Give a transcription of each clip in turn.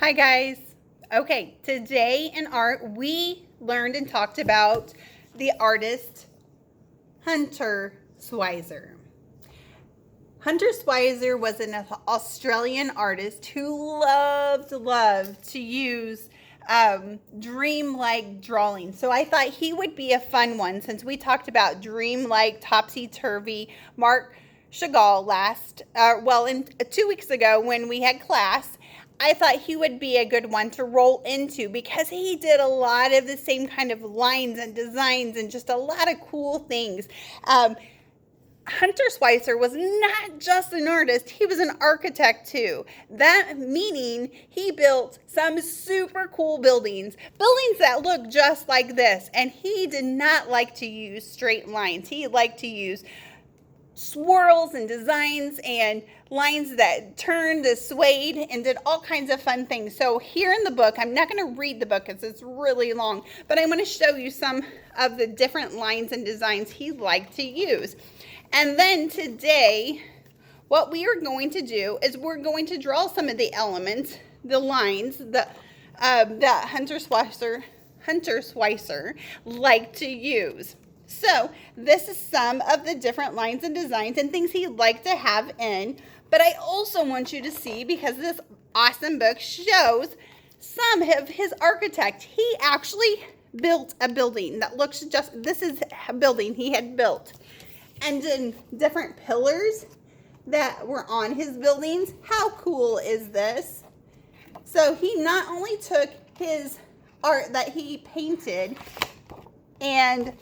Hi guys. Okay, today in art we learned and talked about the artist Hundertwasser. Hundertwasser was an Australian artist who loved to use dreamlike drawing. So I thought he would be a fun one since we talked about dreamlike, topsy-turvy Mark Chagall in 2 weeks ago when we had class. I thought he would be a good one to roll into because he did a lot of the same kind of lines and designs and just a lot of cool things. Hundertwasser was not just an artist, he was an architect too. That meaning he built some super cool buildings that look just like this. And he did not like to use straight lines. He liked to use swirls and designs and lines that turned, swayed, and did all kinds of fun things. So here in the book, I'm not going to read the book because it's really long, but I'm going to show you some of the different lines and designs he liked to use. And then today, what we are going to do is we're going to draw some of the elements, the lines that Hundertwasser liked to use. So this is some of the different lines and designs and things he liked to have in. But I also want you to see, because this awesome book shows some of his architect. He actually built a building that looks this is a building he had built. And then different pillars that were on his buildings. How cool is this? So he not only took his art that he painted and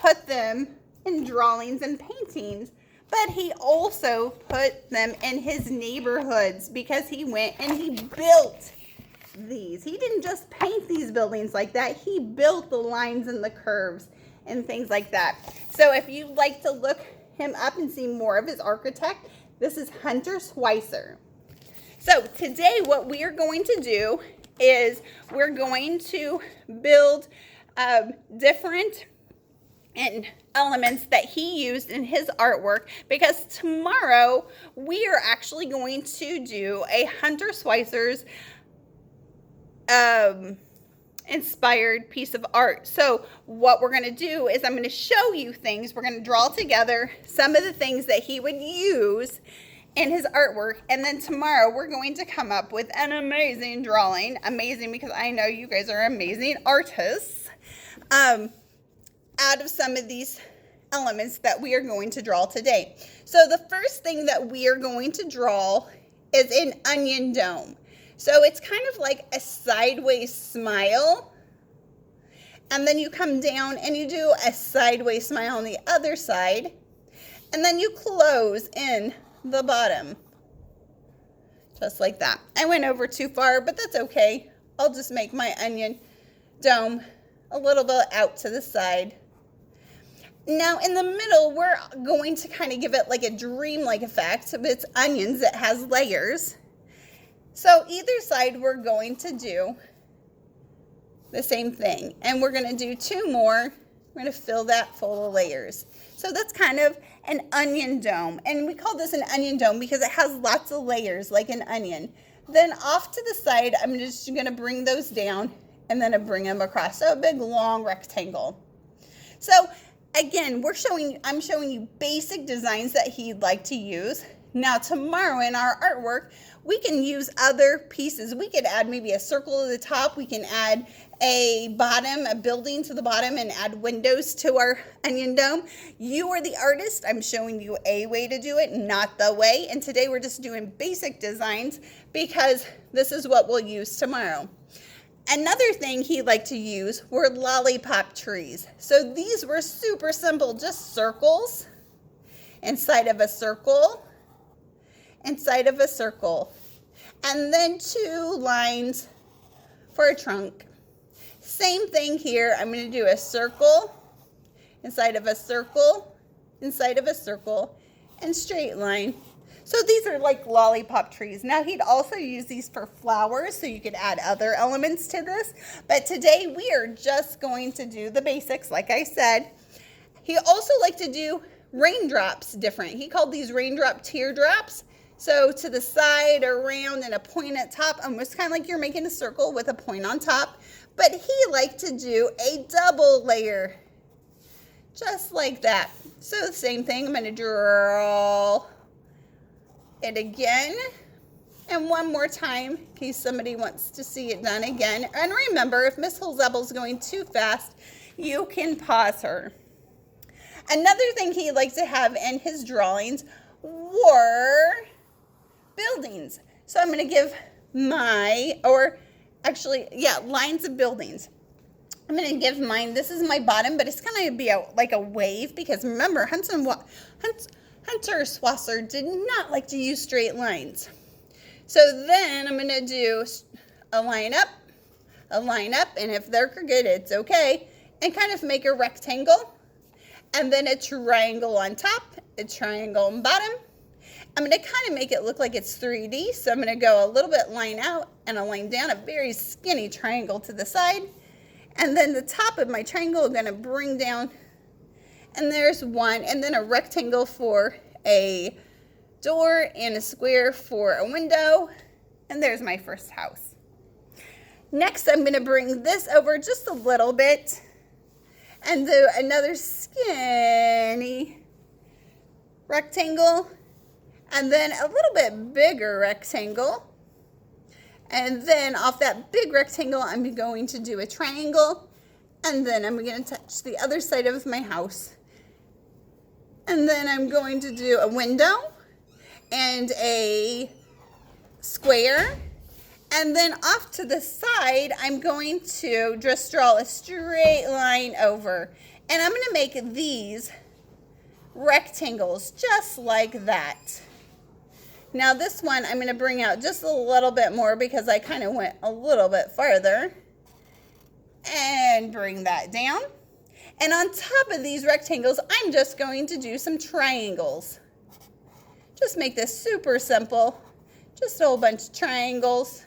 put them in drawings and paintings, but he also put them in his neighborhoods because he went and he built these. He didn't just paint these buildings like that. He built the lines and the curves and things like that. So if you'd like to look him up and see more of his architect, this is Hundertwasser. So today what we are going to do is we're going to build different elements that he used in his artwork, because tomorrow we are actually going to do a Hundertwasser's inspired piece of art. So what we're going to do is I'm going to show you things. We're going to draw together some of the things that he would use in his artwork, and then tomorrow we're going to come up with an amazing drawing. Amazing because I know you guys are amazing artists. Out of some of these elements that we are going to draw today. So the first thing that we are going to draw is an onion dome. So it's kind of like a sideways smile. And then you come down and you do a sideways smile on the other side. And then you close in the bottom. Just like that. I went over too far, but that's okay. I'll just make my onion dome a little bit out to the side. Now in the middle, we're going to kind of give it like a dream-like effect. But it's onions, it has layers. So either side we're going to do the same thing. And we're going to do two more. We're going to fill that full of layers. So that's kind of an onion dome. And we call this an onion dome because it has lots of layers like an onion. Then off to the side, I'm just going to bring those down and then I bring them across. So a big long rectangle. So again, I'm showing you basic designs that he'd like to use. Now tomorrow in our artwork, we can use other pieces. We could add maybe a circle at the top. We can add a building to the bottom and add windows to our onion dome. You are the artist. I'm showing you a way to do it, not the way. And today we're just doing basic designs because this is what we'll use tomorrow. Another thing he liked to use were lollipop trees. So these were super simple, just circles inside of a circle, inside of a circle, and then two lines for a trunk. Same thing here. I'm going to do a circle, inside of a circle, inside of a circle, and straight line. So these are like lollipop trees. Now he'd also use these for flowers, so you could add other elements to this. But today we are just going to do the basics, like I said. He also liked to do raindrops different. He called these raindrop teardrops. So to the side, around, and a point at top, almost kind of like you're making a circle with a point on top. But he liked to do a double layer, just like that. So the same thing, I'm going to draw it again. And one more time, in case somebody wants to see it done again. And remember, if Miss Holsapple is going too fast, you can pause her. Another thing he liked to have in his drawings were buildings. So I'm going to give lines of buildings. I'm going to give mine, this is my bottom, but it's going to be like a wave, because remember, Hundertwasser did not like to use straight lines. So then I'm going to do a line up, and if they're crooked, it's okay, and kind of make a rectangle, and then a triangle on top, a triangle on bottom. I'm going to kind of make it look like it's 3D, so I'm going to go a little bit line out and a line down, a very skinny triangle to the side, and then the top of my triangle I'm going to bring down, and there's one, and then a rectangle for a door and a square for a window, and there's my first house. Next, I'm going to bring this over just a little bit and do another skinny rectangle, and then a little bit bigger rectangle, and then off that big rectangle I'm going to do a triangle, and then I'm going to touch the other side of my house, and then I'm going to do a window and a square, and then off to the side I'm going to just draw a straight line over, and I'm going to make these rectangles just like that. Now this one I'm going to bring out just a little bit more because I kind of went a little bit farther, and bring that down, and on top of these rectangles I'm just going to do some triangles. Just make this super simple, just a whole bunch of triangles.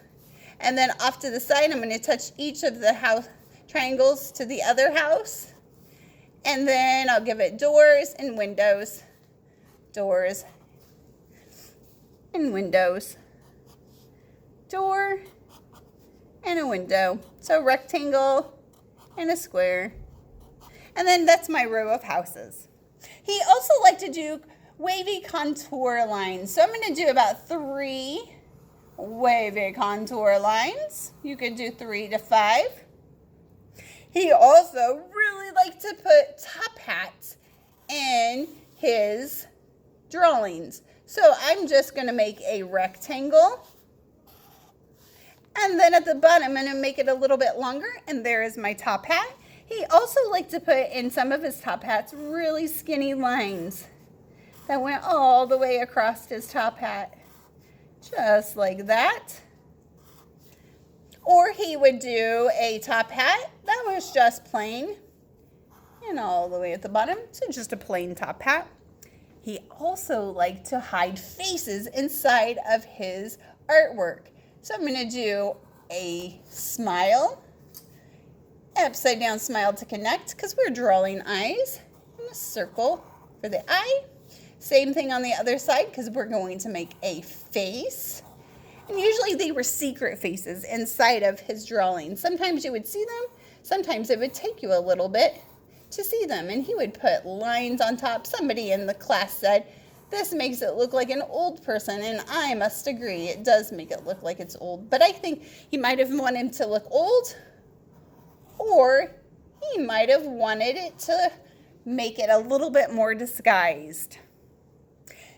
And then off to the side, I'm going to touch each of the house triangles to the other house. And then I'll give it doors and windows, doors and windows, door and a window. So rectangle and a square. And then that's my row of houses. He also liked to do wavy contour lines. So I'm going to do about 3 wavy contour lines. You could do 3 to 5. He also really liked to put top hats in his drawings. So I'm just going to make a rectangle. And then at the bottom, I'm going to make it a little bit longer. And there is my top hat. He also liked to put in some of his top hats really skinny lines that went all the way across his top hat, just like that. Or he would do a top hat that was just plain and all the way at the bottom, so just a plain top hat. He also liked to hide faces inside of his artwork. So I'm going to do a smile, upside down smile to connect, because we're drawing eyes, and a circle for the eye. Same thing on the other side, because we're going to make a face. And usually they were secret faces inside of his drawing. Sometimes you would see them. Sometimes it would take you a little bit to see them. And he would put lines on top. Somebody in the class said, this makes it look like an old person. And I must agree, it does make it look like it's old. But I think he might have wanted him to look old, or he might have wanted it to make it a little bit more disguised.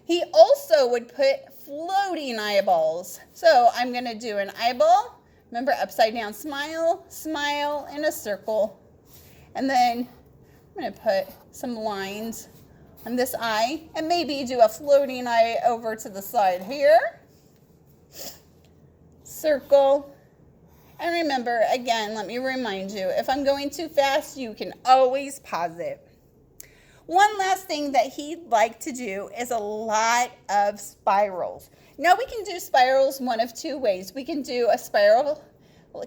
He also would put floating eyeballs. So I'm going to do an eyeball. Remember, upside down smile, smile, and a circle. And then I'm going to put some lines on this eye, and maybe do a floating eye over to the side here. Circle. And remember, again, let me remind you, if I'm going too fast, you can always pause it. One last thing that he'd like to do is a lot of spirals. Now we can do spirals one of 2 ways. We can do a spiral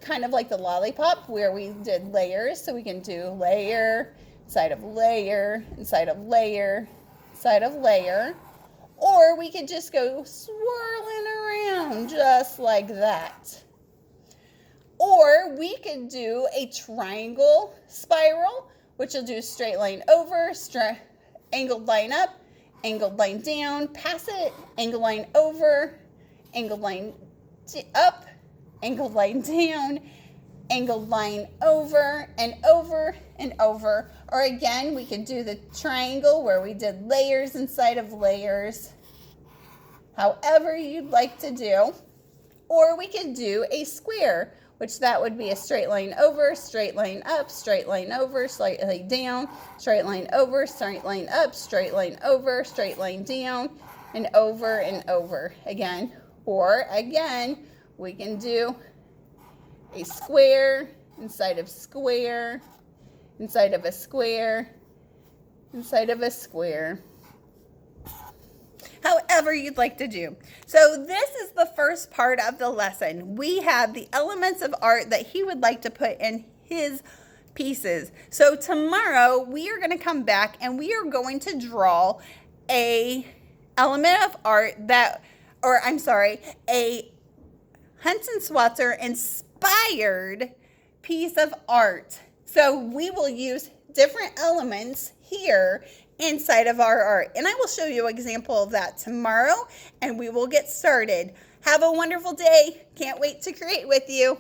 kind of like the lollipop where we did layers. So we can do layer, inside of layer, inside of layer, inside of layer. Or we could just go swirling around just like that. Or we could do a triangle spiral, which will do straight line over, angled line up, angled line down, pass it, angled line over, angled line up, angled line down, angled line over and over and over. Or again, we could do the triangle where we did layers inside of layers, however you'd like to do. Or we could do a square, which that would be a straight line over, straight line up, straight line over, slightly down, straight line over, straight line up, straight line over, straight line down, and over again. Or again, we can do a square inside of square, inside of a square, inside of a square. However you'd like to do. So this is the first part of the lesson. We have the elements of art that he would like to put in his pieces. So tomorrow we are going to come back and we are going to draw a element of art that, or I'm sorry, a Hundertwasser inspired piece of art. So we will use different elements here inside of our art. And I will show you an example of that tomorrow, and we will get started. Have a wonderful day. Can't wait to create with you.